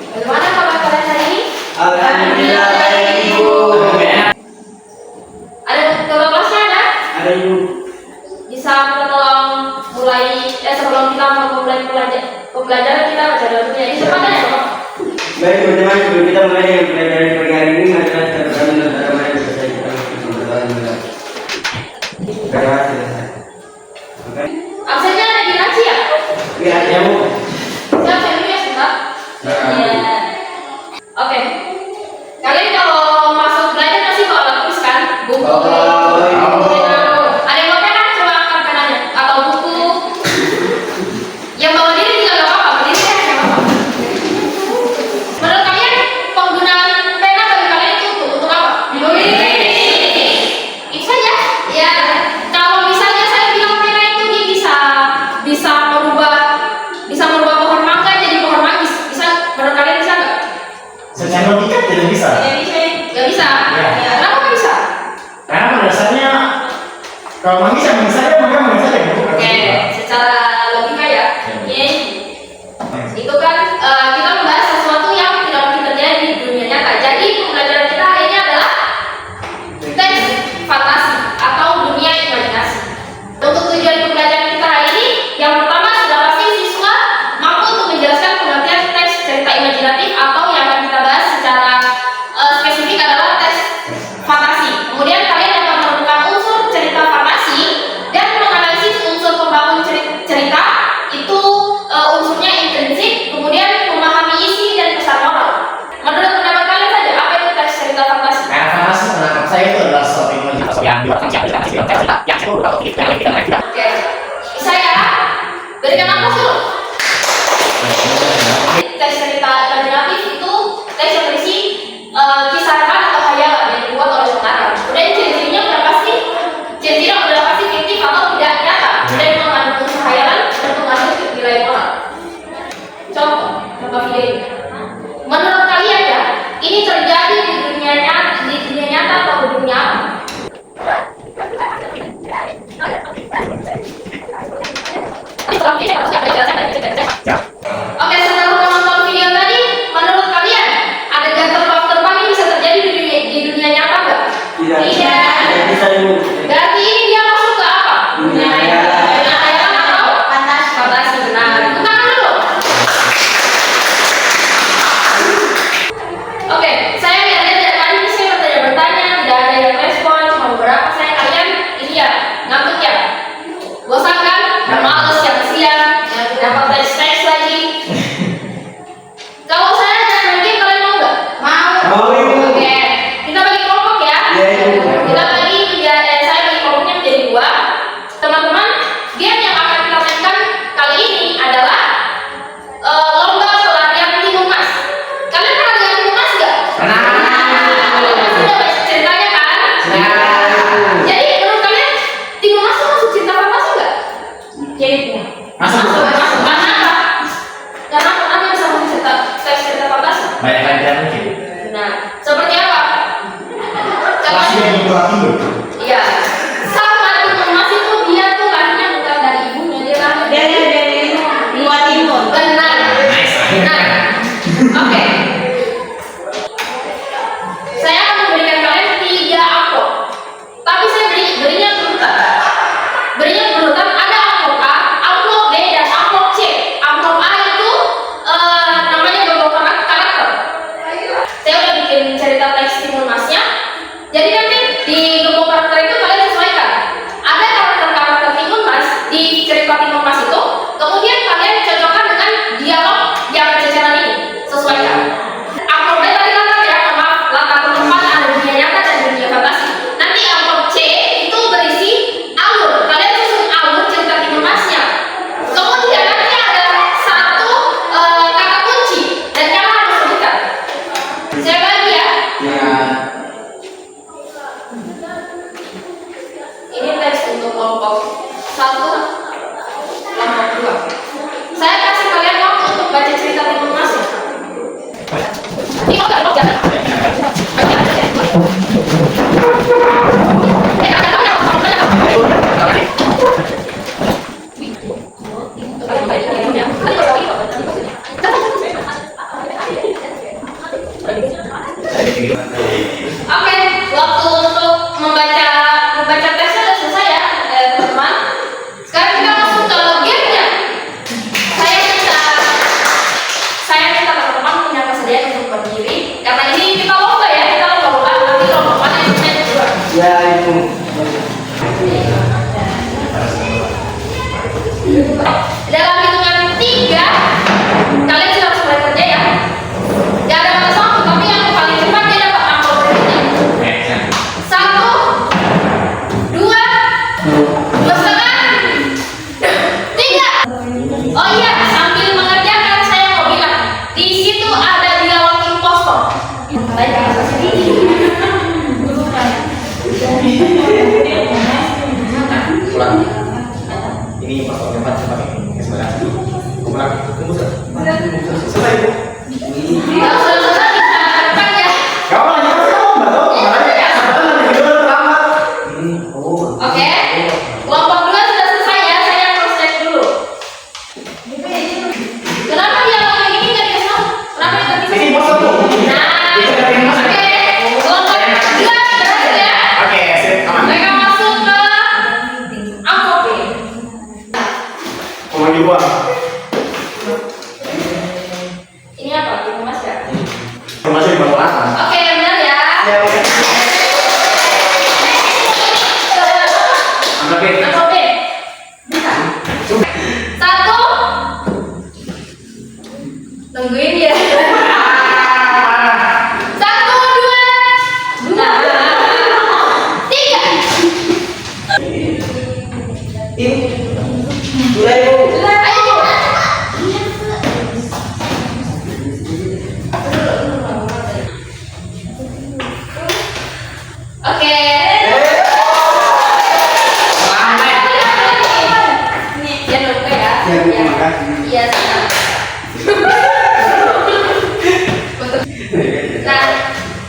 Bagaimana kabar kalian hari ini? Alhamdulillah baik Ibu. Ada ketua kelasnya ada? Ada Ibu. Bisa minta tolong sebelum kita memulai pembelajaran kita baca doa dulu ya. Ini sebentar ya Bapak. Baik teman-teman, sebelum kita mulai dengan pelajaran pagi hari ini, mari kita berdoa dan mari kita berdoa dulu. Berdoa selesai. Oke. Absennya ada di Naci ya? Iya, ya Bu. Saya absen dulu ya sebentar. Iya. Oke. Kalian kalau masuk belajar pasti bawa tulis kan? Buku. Ada yang mau pena? Coba angkat penanya. Atau buku. Yang bawa diri juga gak apa-apa. Berdiri kan gak apa-apa. Menurut kalian penggunaan pena bagi kalian itu untuk apa? Itu saja. Ya. Kalau misalnya saya bilang pena itu dia bisa merubah pohon mangga jadi pohon manggis. Bisa? Menurut kalian bisa nggak? Secara logika tidak bisa. Nggak bisa. Ya. Kenapa nggak bisa? Karena pada dasarnya kalau manggis yang manggis saja, maka manggis saja. Oke, secara logika ya. Oke. Itu kan kita membahas sesuatu yang tidak mungkin terjadi di dunia nyata. Jadi pembelajaran kita hari ini adalah teks fantasi atau dunia imajinasi. Untuk tujuan pembelajaran kita hari ini, yang pertama sudah pasti siswa mampu untuk menjelaskan pengertian teks cerita imajinatif atau yang akan kita bahas secara spesifik adalah teks fantasi. Kemudian kalian dapat menemukan unsur cerita fantasi dan menganalisis unsur pembangun cerita itu unsurnya intrinsik, kemudian memahami isi dan pesan moral. Menurut pendapat kalian saja, apa itu teks cerita fantasi? Karena fantasi menangkap saya itu adalah sesuatu yang Oke, bisa ya? Berikan nafas dulu. Teks cerita imajinatif itu teks yang berisi kisah rekan atau hayalan yang dibuat oleh pengarang. Kemudian ciri-cirinya udah pasti, fiktif atau tidak nyata. Kemudian mengandung unsur hayalan dan mengandung nilai moral. Contoh video ini. Menurut kalian ya, ini terjadi di dunia nyata atau di dunia apa? Oke, setelah menonton video tadi, menurut kalian adegan terbang ini bisa terjadi di dunia nyata nggak? Tidak bisa Ibu. Berarti ini dia masuk ke apa? Dunia hayalan. Dunia hayalan atau fantasi benar. Tepuk tangan dulu. Oke, saya lihat dari tadi ini saya bertanya, tidak ada yang respon, cuma beberapa saya kalian ini ya ngantuk ya, bosan kan? Males siang-siang, dapat teks lagi. Kalau saya ajak mungkin kalian mau nggak? Mau Ibu. Oke, kita bagi kelompok ya. Ya Ibu. Kita saya bagi kelompoknya menjadi dua. Teman-teman, game yang akan kita mainkan kali ini adalah lomba pelarian timun mas. Kalian pernah dengar timun mas nggak? Sudah baca ceritanya kan? Jadi menurut kalian timun mas itu masuk cerita fantasi nggak? Jadi Masuk. Karena apa? Karena apa bisa masuk cerita fantasi? Banyak yang tidak mungkin. Nah, seperti apa? Masih yang dibuat tidur. Iya. Sama timun mas itu dia tuh lahirnya bukan dari ibunya, dia lahir dari buat timun. benar. Nah, oke. Saya akan memberikan kalian 3 amplop. Tapi saya berinya berurutan. Ada amplop A, amplop B, dan amplop C. Amplop A itu namanya beberapa karakter. Saya udah bikin cerita teks timun masnya. Jadi nanti di gembok karakter itu kalian sesuaikan. Ada karakter timun mas di cerita timun mas itu, kemudian kalian cocokkan dengan dialog yang ceceran ini. Sesuaikan. Amplop B tadi latar ya, maaf, latar tempat ada dunia nyata dan dunia fantasi. Nanti amplop C itu berisi alur. Kalian susun alur cerita timun masnya. Kemudian nanti ada satu kata kunci dan kalian harus sebutkan. Saya bagi ya. Ya. Ini teks untuk kelompok 1, kelompok 2. Saya kasih kalian waktu untuk baca cerita timun mas ya. Ini mau jangan. Dalam hitungan 3, kalian sudah harus mulai kerja ya. Gak ada batas waktu, tapi yang paling cepat dia dapat amplop berikutnya. 1, 2, 2,5, 3. Oh iya, sambil mengerjakan saya mau bilang, di situ ada dialog impostor. Baik, Pulang. Ini pas cepat ke sebelah. Pulang. Tunggu selesai Bu. Kalau sudah selesai kita depan ya. Kau nanya kamu nggak tahu kemarin ya sebetulnya lebih dulu terlambat. Oke, kelompok 2 sudah selesai ya, saya cross check dulu. Kenapa dia kayak gini nggak dikasih? Kenapa dia nggak Ini dikasih? bos aku. Nah, oke, kelompok 2 berhasil ya. Oke, sip, aman. Mereka masuk ke amplop B. Mau dibuang. Ini apa? Ini mas ya? Masih di bawah atas. Oke, benar ya. Ya, oke. Ambil B. Amplop B. Bisa. 1. Tungguin ya. 1, 2, 3. Ini sudah ibu. Ayo. Oke. Ini jangan lupa ya. Ya, Bu, terima kasih. Iya, sama. Nah,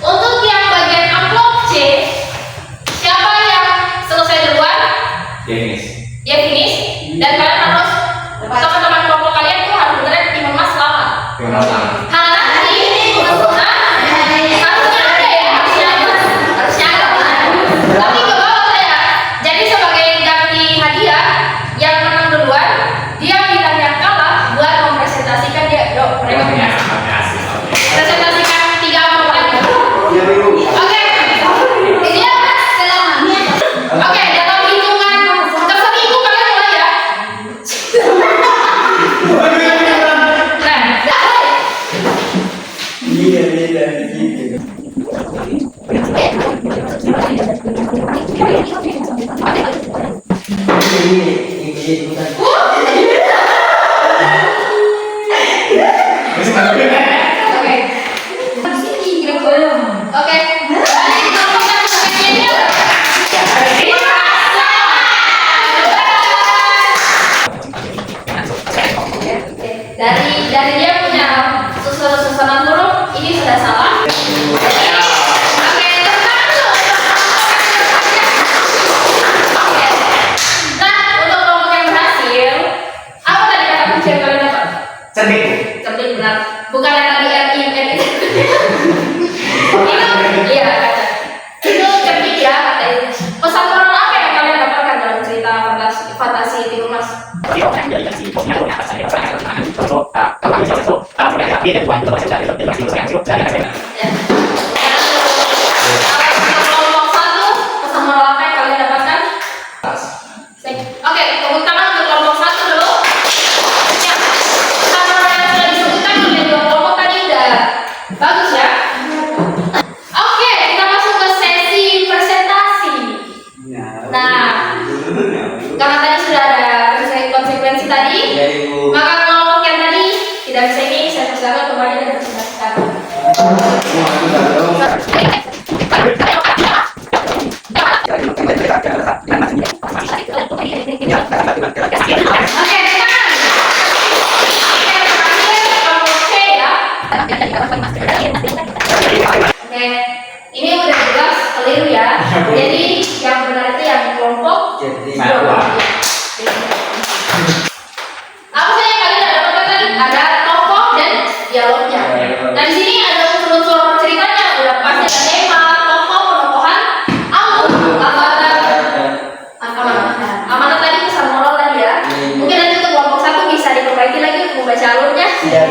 untuk yang bagian amplop C, siapa yang selesai duluan? Dennis. Dia finish dan kalian harus teman-teman kelompok kalian tuh harus beneran tim emas lama. Terima kasih. Karena tadi harusnya ada ya, harusnya ada. Tapi ke bawah saya. Jadi sebagai ganti hadiah yang menang duluan, dia bilang yang kalah buat mempresentasikan dia. Dok, mereka punya presentasikan 3 amplop lagi. Ya, Bu. Oke, ini ya selamanya. Oke, dalam hitungan ke-1000 kalian mulai ya. Nah, Iya, beda gitu. Ini bukan. Masih ada B. oke. Oke. Balik ke kelompok yang sebelumnya. Dari dia punya susunan huruf ini sudah salah. Oke, tenang dulu. Oke. Nah, untuk kelompok yang berhasil, apa tadi kata kunci yang kalian dapat? Cerdik. Cerdik benar. Bukan yang tadi RIN itu. Iya, kaca. Itu cerdik ya. Pesan moral apa yang kalian dapatkan dalam cerita fantasi Tim Emas? Ya. Kelompok 1, pesan moral apa yang kalian dapatkan? Oke, tepuk tangan untuk kelompok 1 dulu. Ya, pesan moral yang sudah disebutkan oleh 2 kelompok tadi udah bagus ya. Oke, kita masuk ke sesi presentasi. Nah, karena tadi sudah ada konsekuensi tadi, Ya, Ibu. maka kelompok yang tadi tidak bisa ini, saya persilakan kembali dan presentasikan. Oke, teman. Oke, terakhir kelompok C ya. Oke, ini udah jelas keliru ya. Jadi yang benar itu yang kelompok Jadi, dua. Apa saja yang kalian dapatkan tadi? Ada tokoh dan dialognya. Nah di sini ada unsur-unsur ceritanya. Udah pasti ada tema, tokoh, penokohan, alur, amanah tadi pesan moral tadi ya. Mungkin nanti untuk kelompok 1 bisa diperbaiki lagi untuk membaca alurnya. Iya.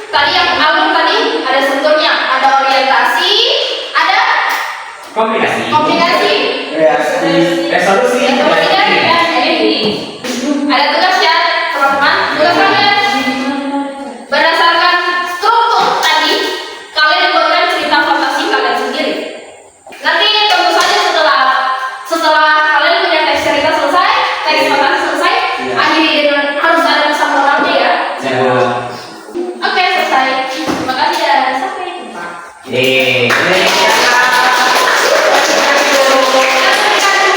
Tadi yang alur tadi ada strukturnya, ada orientasi, ada komunikasi, reaksi, resolusi, dan energi. Ada tugas ya, teman-teman. Tugas kalian berdasarkan struktur tadi, kalian buatkan cerita fantasi kalian sendiri. Nanti tentu saja setelah kalian punya teks cerita selesai, teks fantasi selesai, akhiri dengan harus ada pesan moralnya ya. Oke, selesai. Terima kasih dan sampai jumpa.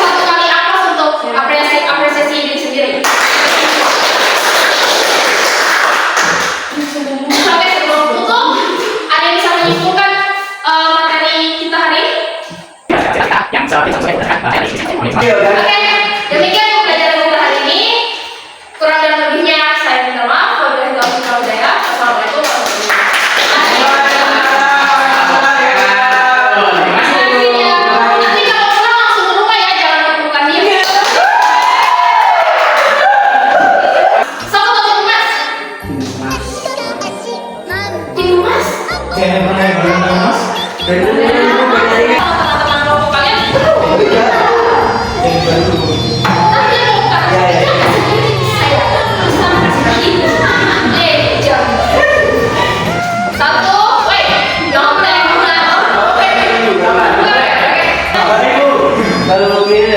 Satu kali apa untuk apresiasi diri sendiri. Oke, sebelum tutup, ada yang bisa menyimpulkan materi kita hari ini? Oke, demikian pembelajaran kita hari ini. Kurang dan lebihnya saya minta maaf. Wabillahi taufiq wal hidayah. Wassalamualaikum warahmatullahi wabarakatuh. Nanti kalau pulang langsung ke rumah ya, jangan lupakan dia. Sama Mas. Tidur Mas. Jangan pernah berenang mas. Teman-teman kelompok kalian nanti mau buka sendiri saya bersama ibu. Jam 1. Jangan mulai. Kalau mau pilih